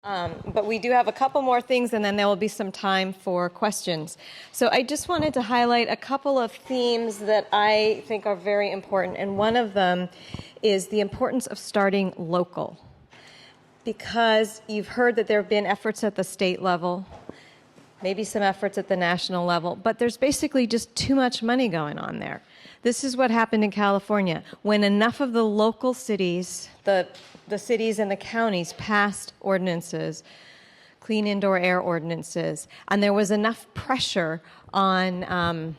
But we do have a couple more things, and then there will be some time for questions. So I just wanted to highlight a couple of themes that I think are very important, and one of them is the importance of starting local. Because you've heard that there have been efforts at the state level, maybe some efforts at the national level, but there's basically just too much money going on there. This is what happened in California. When enough of the local cities, the cities and the counties passed ordinances, clean indoor air ordinances, and there was enough pressure on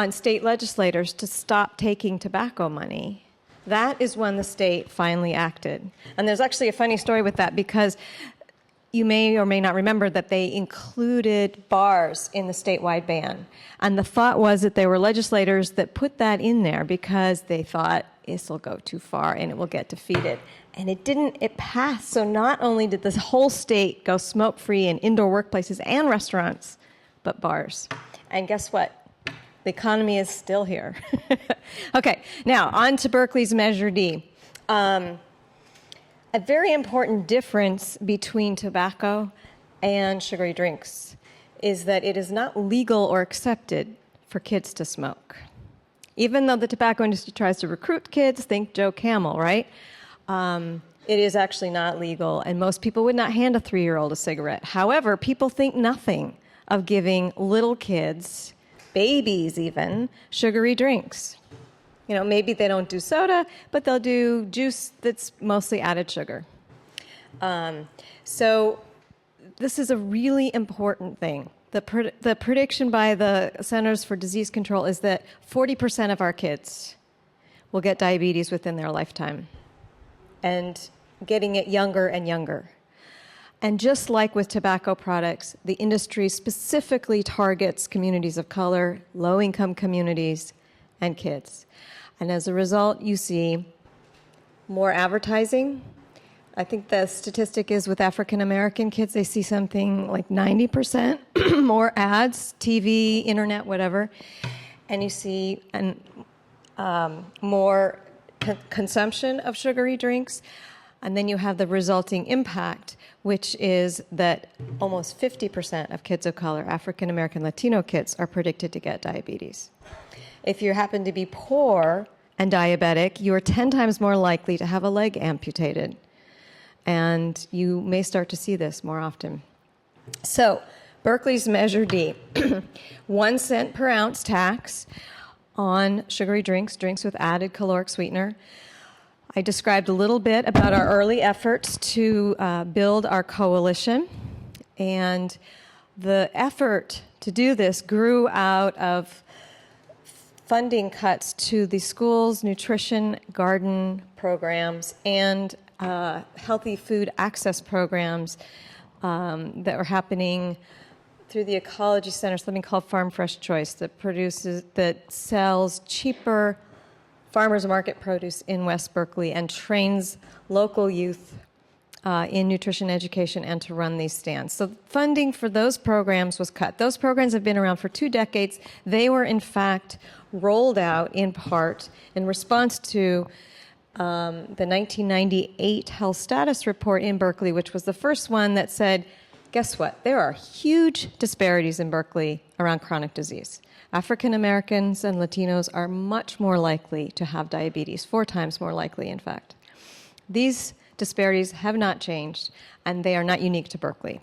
state legislators to stop taking tobacco money, that is when the state finally acted. And there's actually a funny story with that, because you may or may not remember that they included bars in the statewide ban. And the thought was that there were legislators that put that in there because they thought this will go too far and it will get defeated. And it didn't, it passed. So not only did this whole state go smoke-free in indoor workplaces and restaurants, but bars. And guess what? The economy is still here. Okay, now on to Berkeley's Measure D. A very important difference between tobacco and sugary drinks is that it is not legal or accepted for kids to smoke. Even though the tobacco industry tries to recruit kids, think Joe Camel, right? It is actually not legal, and most people would not hand a 3-year-old a cigarette. However, people think nothing of giving little kids, babies even, sugary drinks. You know, maybe they don't do soda, but they'll do juice that's mostly added sugar. So this is a really important thing. The prediction by the Centers for Disease Control is that 40% of our kids will get diabetes within their lifetime, and getting it younger and younger. And just like with tobacco products, the industry specifically targets communities of color, low-income communities, and kids. And as a result, you see more advertising. I think the statistic is with African American kids, they see something like 90% more ads, TV, internet, whatever. And you see more consumption of sugary drinks. And then you have the resulting impact, which is that almost 50% of kids of color, African American, Latino kids, are predicted to get diabetes. If you happen to be poor and diabetic, you are 10 times more likely to have a leg amputated. And you may start to see this more often. So, Berkeley's Measure D, 1 cent per ounce tax on sugary drinks, drinks with added caloric sweetener. I described a little bit about our early efforts to build our coalition. And the effort to do this grew out of funding cuts to the school's nutrition garden programs and healthy food access programs that were happening through the ecology center, something called Farm Fresh Choice, that sells cheaper farmers market produce in West Berkeley and trains local youth in nutrition education and to run these stands. So funding for those programs was cut. Those programs have been around for 2 decades. They were, in fact, rolled out in part in response to the 1998 Health Status Report in Berkeley, which was the first one that said, guess what? There are huge disparities in Berkeley around chronic disease. African Americans and Latinos are much more likely to have diabetes, 4 times more likely, in fact. These disparities have not changed, and they are not unique to Berkeley.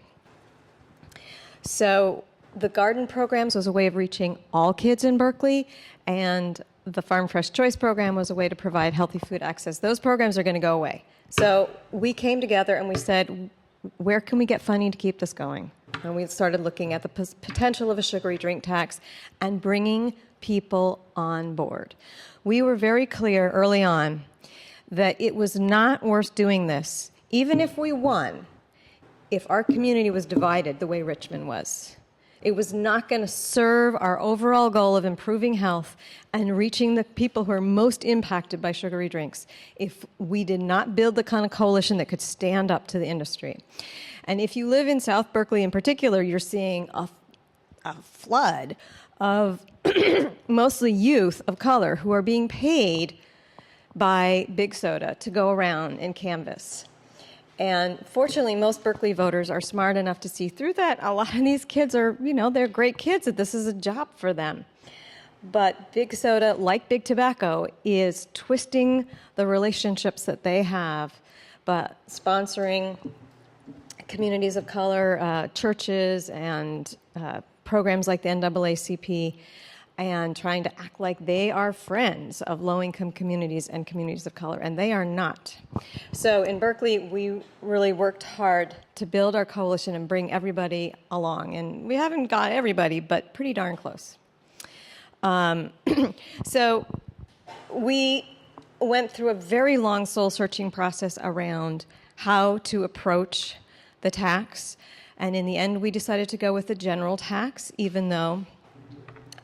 So the garden programs was a way of reaching all kids in Berkeley, and the Farm Fresh Choice program was a way to provide healthy food access. Those programs are going to go away. So we came together and we said, where can we get funding to keep this going? And we started looking at the potential of a sugary drink tax and bringing people on board. We were very clear early on that it was not worth doing this, even if we won, if our community was divided the way Richmond was. It was not going to serve our overall goal of improving health and reaching the people who are most impacted by sugary drinks if we did not build the kind of coalition that could stand up to the industry. And if you live in South Berkeley in particular, you're seeing a flood of mostly youth of color who are being paid by Big Soda to go around and canvass. And fortunately, most Berkeley voters are smart enough to see through that. A lot of these kids are, they're great kids, that this is a job for them. But big soda, like big tobacco, is twisting the relationships that they have, but sponsoring communities of color, churches, and programs like the NAACP, and trying to act like they are friends of low-income communities and communities of color, and they are not. So in Berkeley, we really worked hard to build our coalition and bring everybody along, and we haven't got everybody, but pretty darn close. So we went through a very long soul-searching process around how to approach the tax, and in the end, we decided to go with the general tax, even though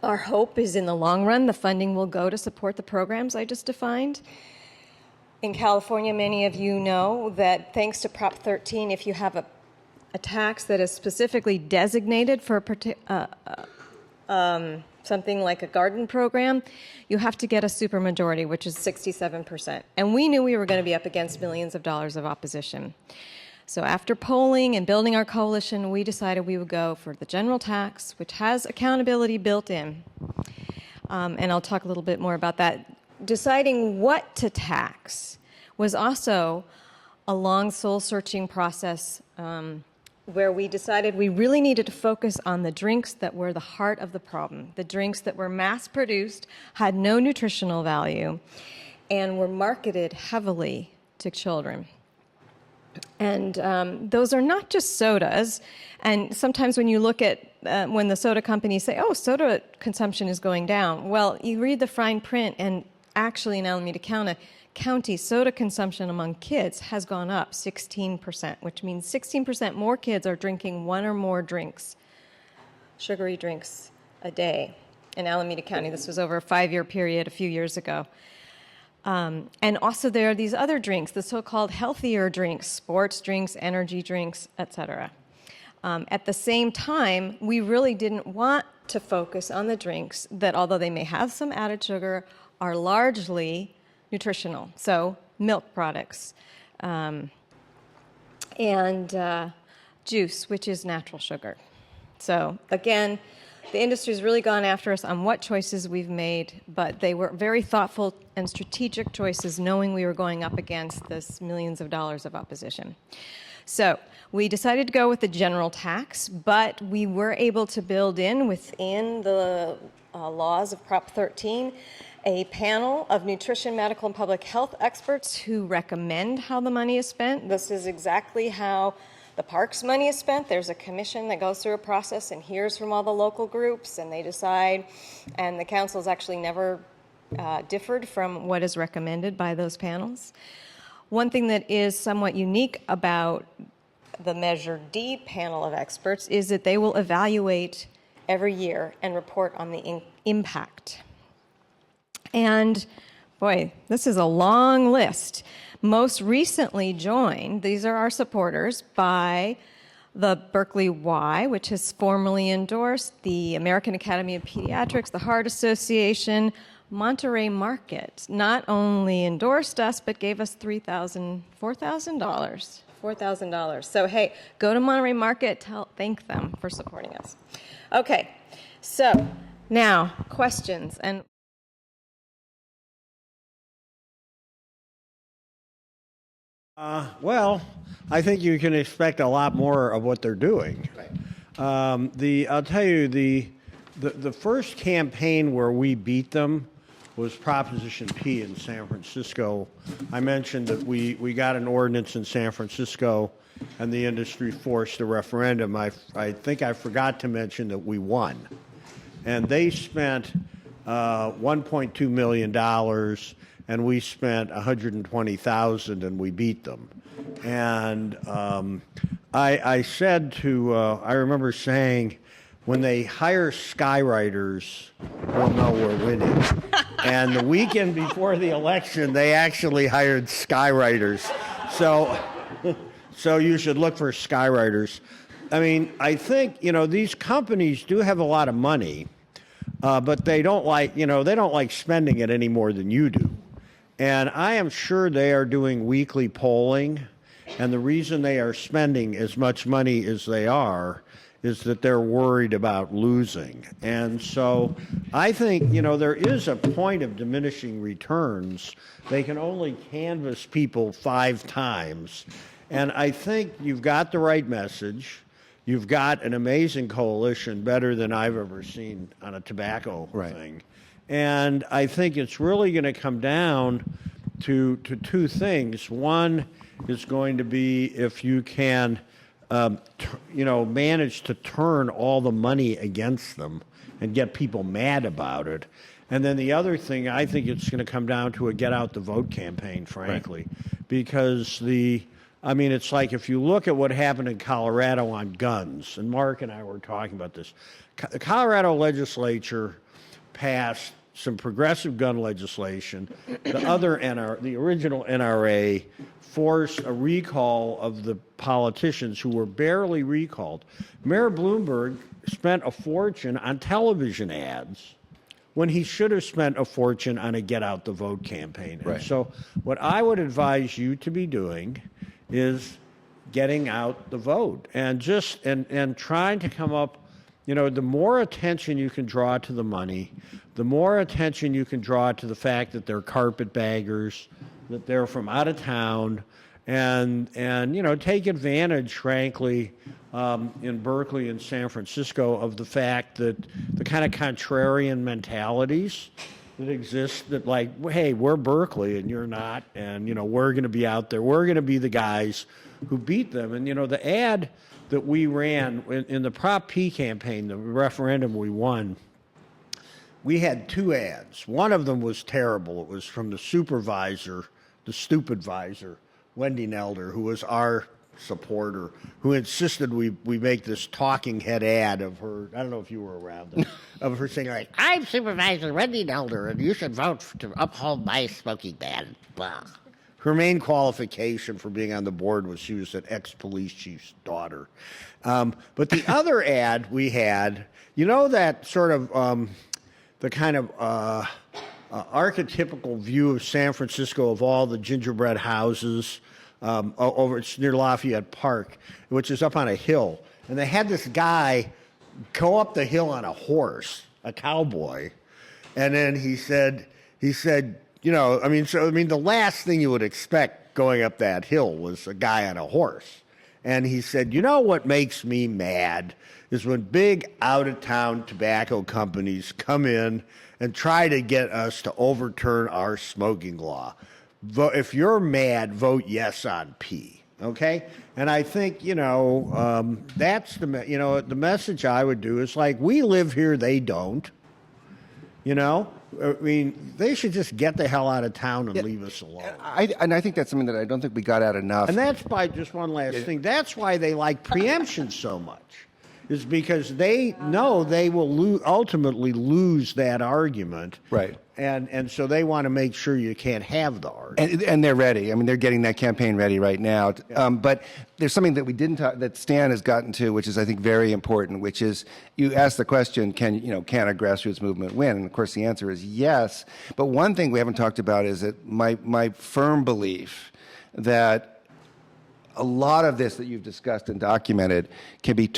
our hope is in the long run, the funding will go to support the programs I just defined. In California, many of you know that thanks to Prop 13, if you have a tax that is specifically designated for something like a garden program, you have to get a supermajority, which is 67%. And we knew we were going to be up against millions of dollars of opposition. So after polling and building our coalition, we decided we would go for the general tax, which has accountability built in. And I'll talk a little bit more about that. Deciding what to tax was also a long soul-searching process where we decided we really needed to focus on the drinks that were the heart of the problem, the drinks that were mass-produced, had no nutritional value, and were marketed heavily to children. And those are not just sodas. And sometimes when you look at when the soda companies say, oh, soda consumption is going down, well, you read the fine print, and actually in Alameda County, soda consumption among kids has gone up 16%, which means 16% more kids are drinking one or more drinks, sugary drinks, a day in Alameda County. This was over a 5-year period a few years ago. And also there are these other drinks, the so-called healthier drinks, sports drinks, energy drinks, etc. At the same time, we really didn't want to focus on the drinks that, although they may have some added sugar, are largely nutritional. So milk products and juice, which is natural sugar. So again, the industry's really gone after us on what choices we've made, but they were very thoughtful and strategic choices, knowing we were going up against this millions of dollars of opposition. So we decided to go with the general tax, but we were able to build in within the laws of Prop 13 a panel of nutrition, medical, and public health experts who recommend how the money is spent. This is exactly how the parks money is spent. There's a commission that goes through a process and hears from all the local groups, and they decide, and the council's actually never differed from what is recommended by those panels. One thing that is somewhat unique about the Measure D panel of experts is that they will evaluate every year and report on the impact. And boy, this is a long list. Most recently joined, these are our supporters, by the Berkeley Y, which has formally endorsed the American Academy of Pediatrics, the Heart Association, Monterey Market not only endorsed us, but gave us $4,000. So hey, go to Monterey Market, thank them for supporting us. Okay, so now questions. And well, I think you can expect a lot more of what they're doing. Right. I'll tell you, the first campaign where we beat them was Proposition P in San Francisco. I mentioned that we got an ordinance in San Francisco, and the industry forced a referendum. I think I forgot to mention that we won. And they spent $1.2 million, and we spent $120,000, and we beat them. And I said to, I remember saying, when they hire skywriters, we'll know we're winning. And the weekend before the election, they actually hired skywriters. So you should look for skywriters. I mean, I think, these companies do have a lot of money, but they don't like spending it any more than you do. And I am sure they are doing weekly polling, And the reason they are spending as much money as they are is that they're worried about losing. And so I think, there is a point of diminishing returns. They can only canvass people 5 times. And I think you've got the right message. You've got an amazing coalition, better than I've ever seen on a tobacco thing. And I think it's really going to come down to 2 things. One is going to be if you can manage to turn all the money against them and get people mad about it. And then the other thing, I think it's going to come down to a get out the vote campaign, frankly, because it's like if you look at what happened in Colorado on guns, and Mark and I were talking about this, the Colorado legislature passed some progressive gun legislation. The original NRA forced a recall of the politicians who were barely recalled. Mayor Bloomberg spent a fortune on television ads when he should have spent a fortune on a get out the vote campaign. Right. And so what I would advise you to be doing is getting out the vote and and trying to come up, the more attention you can draw to the money, the more attention you can draw to the fact that they're carpetbaggers, that they're from out of town, and take advantage, frankly, in Berkeley and San Francisco of the fact that the kind of contrarian mentalities that exist, that like, hey, we're Berkeley and you're not, and we're going to be out there, we're going to be the guys who beat them. And the ad that we ran in the Prop P campaign, the referendum we won, we had 2 ads. One of them was terrible. It was from the supervisor, the stupid visor, Wendy Nelder, who was our supporter, who insisted we make this talking head ad of her. I don't know if you were around, of her saying, like, I'm Supervisor Wendy Nelder, and you should vote to uphold my smoking ban. Blah. Her main qualification for being on the board was she was an ex-police chief's daughter. But the other ad we had, that sort of the kind of archetypical view of San Francisco of all the gingerbread houses it's near Lafayette Park, which is up on a hill. And they had this guy go up the hill on a horse, a cowboy. And then he said, the last thing you would expect going up that hill was a guy on a horse. And he said, what makes me mad is when big out-of-town tobacco companies come in and try to get us to overturn our smoking law. If you're mad, vote yes on P. Okay? And I think, that's the message I would do is like, we live here, they don't. They should just get the hell out of town and leave us alone. And I think that's something that I don't think we got out enough. And that's just one last thing. That's why they like preemption so much, is because they know they will ultimately lose that argument. Right. And so they want to make sure you can't have the argument. And they're ready. They're getting that campaign ready right now. Yeah. But there's something that we didn't talk, that Stan has gotten to, which is, I think, very important, which is you asked the question, can a grassroots movement win? And, of course, the answer is yes. But one thing we haven't talked about is that my firm belief that a lot of this that you've discussed and documented can be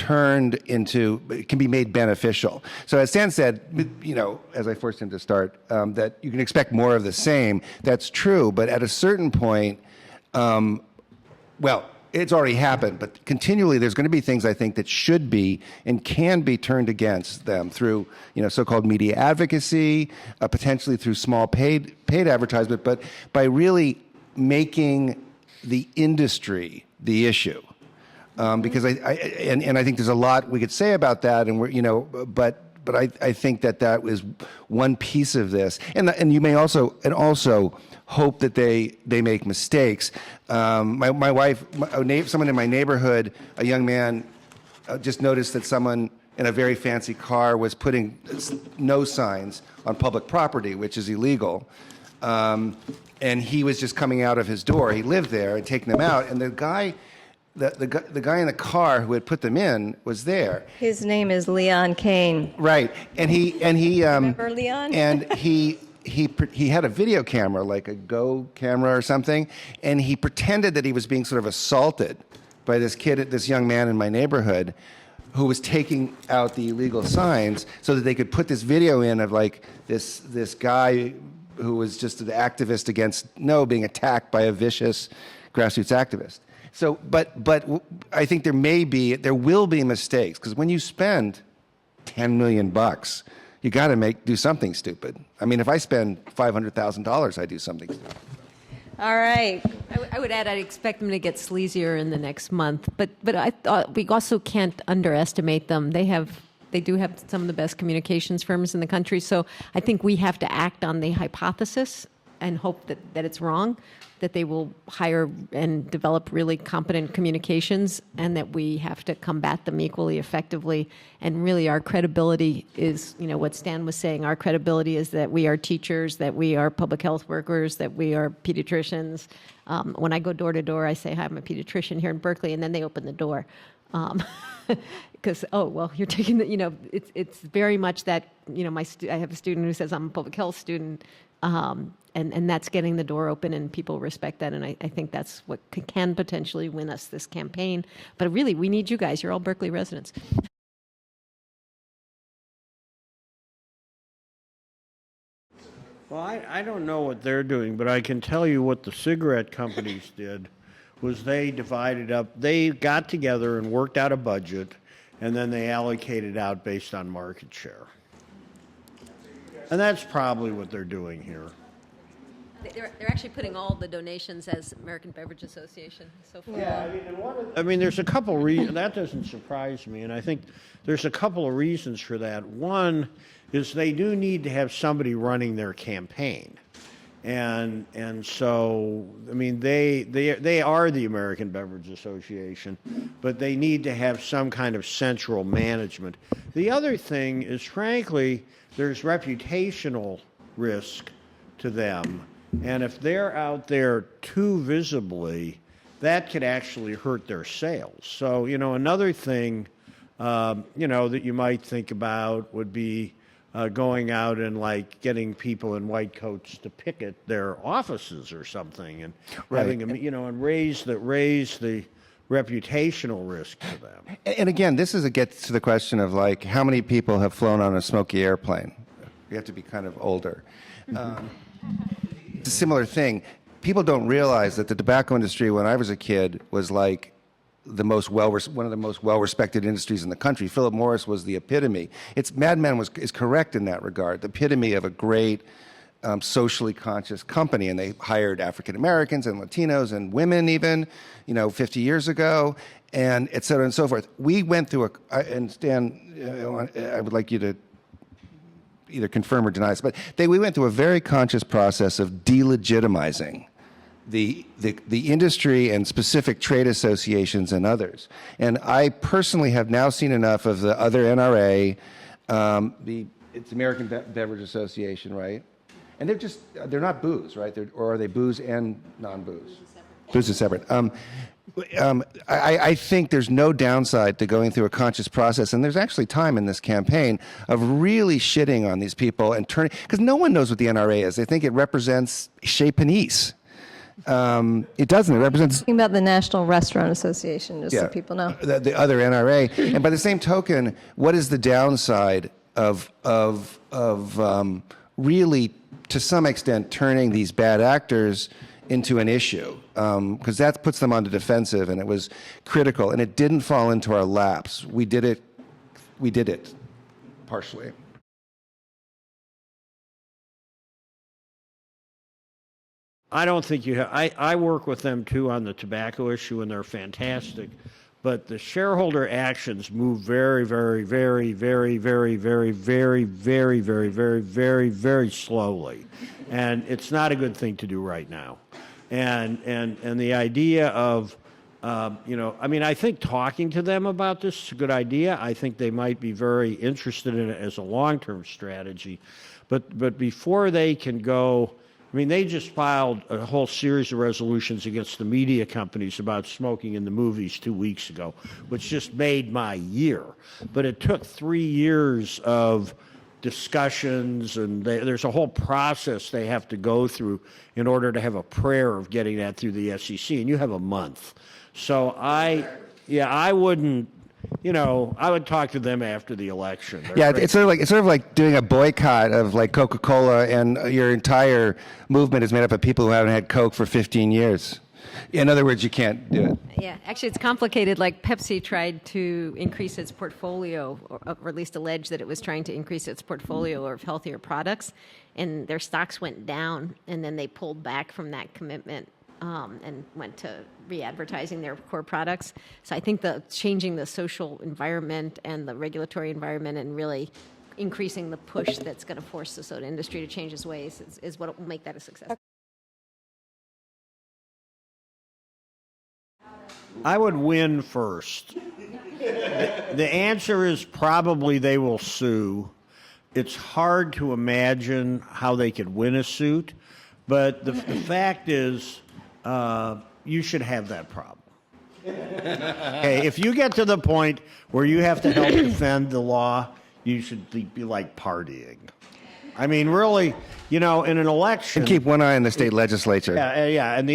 made beneficial. So as Stan said, as I forced him to start, that you can expect more of the same. That's true, but at a certain point, it's already happened, but continually there's going to be things I think that should be and can be turned against them through, so-called media advocacy, potentially through small paid advertisement, but by really making the industry the issue, because I think there's a lot we could say about that, and but I think that was one piece of this, and you may also hope that they make mistakes. My wife, someone in my neighborhood, a young man, just noticed that someone in a very fancy car was putting no signs on public property, which is illegal. And he was just coming out of his door. He lived there and taking them out. And the guy in the car who had put them in was there. His name is Leon Kane. Right. And he Remember Leon? And he he had a video camera, like a Go camera or something, and he pretended that he was being sort of assaulted by this young man in my neighborhood, who was taking out the illegal signs so that they could put this video in of like this guy who was just an activist against being attacked by a vicious grassroots activist. So, but I think there will be mistakes, because when you spend $10 million, you got to do something stupid. I mean, if I spend $500,000, I do something stupid. All right. I would add, I'd expect them to get sleazier in the next month, but I thought we also can't underestimate them. They do have some of the best communications firms in the country, so I think we have to act on the hypothesis and hope that it's wrong, that they will hire and develop really competent communications, and that we have to combat them equally effectively. And really our credibility is, what Stan was saying, our credibility is that we are teachers, that we are public health workers, that we are pediatricians. When I go door to door, I say, hi, I'm a pediatrician here in Berkeley, and then they open the door. Because, you're taking it's very much that, I have a student who says I'm a public health student, and that's getting the door open, and people respect that, and I think that's what can potentially win us this campaign. But really, we need you guys. You're all Berkeley residents. Well, I don't know what they're doing, but I can tell you what the cigarette companies did was they divided up, they got together and worked out a budget, and then they allocated out based on market share. And that's probably what they're doing here. They're actually putting all the donations as American Beverage Association so far. Yeah, there's a couple reasons. That doesn't surprise me, and I think there's a couple of reasons for that. One is they do need to have somebody running their campaign. And so, they are the American Beverage Association, but they need to have some kind of central management. The other thing is, frankly, there's reputational risk to them. And if they're out there too visibly, that could actually hurt their sales. So, another thing, that you might think about would be going out and getting people in white coats to picket their offices or something, and having them, and raise the reputational risk to them. And again, this gets to the question of how many people have flown on a smoky airplane. You have to be kind of older. It's a similar thing. People don't realize that the tobacco industry, when I was a kid, was one of the most well-respected industries in the country. Philip Morris was the epitome. Mad Men is correct in that regard. The epitome of a great socially conscious company, and they hired African Americans and Latinos and women even, 50 years ago, and et cetera and so forth. We went through and Stan, I would like you to either confirm or deny this, but we went through a very conscious process of delegitimizing the industry and specific trade associations and others. And I personally have now seen enough of the other NRA, it's American Beverage Association, right? And they're not booze, right? Or are they booze and non-booze? Booze is separate. I think there's no downside to going through a conscious process, and there's actually time in this campaign of really shitting on these people and turning, because no one knows what the NRA is. They think it represents Chez Panisse. It doesn't. It represents. Talking about the National Restaurant Association, just so people know. The other NRA. And by the same token, what is the downside of really, to some extent, turning these bad actors into an issue? Because that puts them on the defensive, and it was critical, and it didn't fall into our laps. We did it partially. I don't think you have. I work with them too on the tobacco issue, and they're fantastic. But the shareholder actions move very, very, very, very, very, very, very, very, very, very, very, very slowly, and it's not a good thing to do right now. And the idea of, I think talking to them about this is a good idea. I think they might be very interested in it as a long-term strategy, but before they can go. They just filed a whole series of resolutions against the media companies about smoking in the movies 2 weeks ago, which just made my year. But it took 3 years of discussions, and there's a whole process they have to go through in order to have a prayer of getting that through the SEC, and you have a month. So I wouldn't, I would talk to them after the election. Yeah, it's sort of like doing a boycott of like Coca-Cola, and your entire movement is made up of people who haven't had Coke for 15 years. In other words, you can't do it. Yeah, actually, it's complicated. Like Pepsi tried to increase its portfolio, or at least alleged that it was trying to increase its portfolio of healthier products, and their stocks went down, and then they pulled back from that commitment and went to re-advertising their core products. So I think changing the social environment and the regulatory environment and really increasing the push that's going to force the soda industry to change its ways is what will make that a success. I would win first. The answer is probably they will sue. It's hard to imagine how they could win a suit, but the fact is, you should have that problem. Okay, if you get to the point where you have to help defend the law, you should be like partying. I mean, really, in an election. And keep one eye on the state legislature. Yeah, and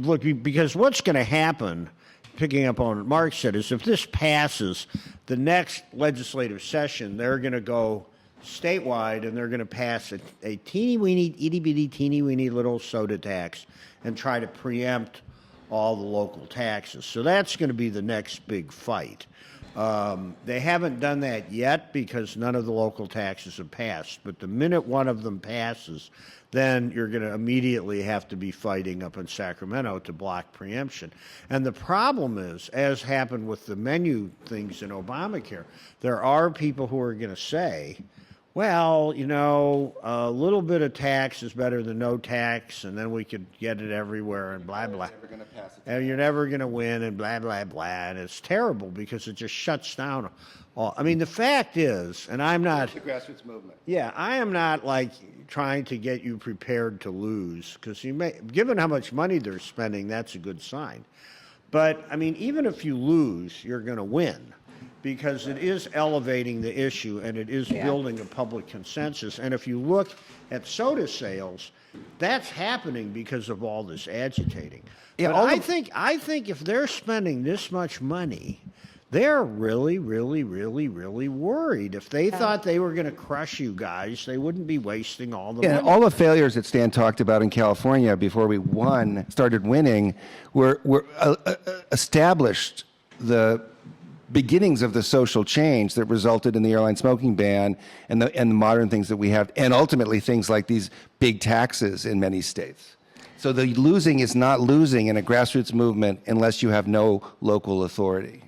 look, because what's going to happen, picking up on what Mark said, is if this passes, the next legislative session, they're going to go statewide and they're going to pass a teeny-weeny, itty-bitty, teeny-weeny little soda tax and try to preempt all the local taxes. So that's going to be the next big fight. They haven't done that yet because none of the local taxes have passed. But the minute one of them passes, then you're going to immediately have to be fighting up in Sacramento to block preemption. And the problem is, as happened with the menu things in Obamacare, there are people who are going to say, well, a little bit of tax is better than no tax, and then we could get it everywhere and blah, blah. And you're never going to win and blah, blah, blah. And it's terrible because it just shuts down all. I mean, the fact is, and I'm not. The grassroots movement. Yeah, I am not like trying to get you prepared to lose because given how much money they're spending, that's a good sign. But, I mean, even if you lose, you're going to win. Because it is elevating the issue and it is building a public consensus. And if you look at soda sales, that's happening because of all this agitating. Yeah, but I think if they're spending this much money, they're really, really, really, really worried. If they thought they were going to crush you guys, they wouldn't be wasting all the money. All the failures that Stan talked about in California before we started winning, were established the beginnings of the social change that resulted in the airline smoking ban and the modern things that we have, and ultimately things like these big taxes in many states. So the losing is not losing in a grassroots movement unless you have no local authority.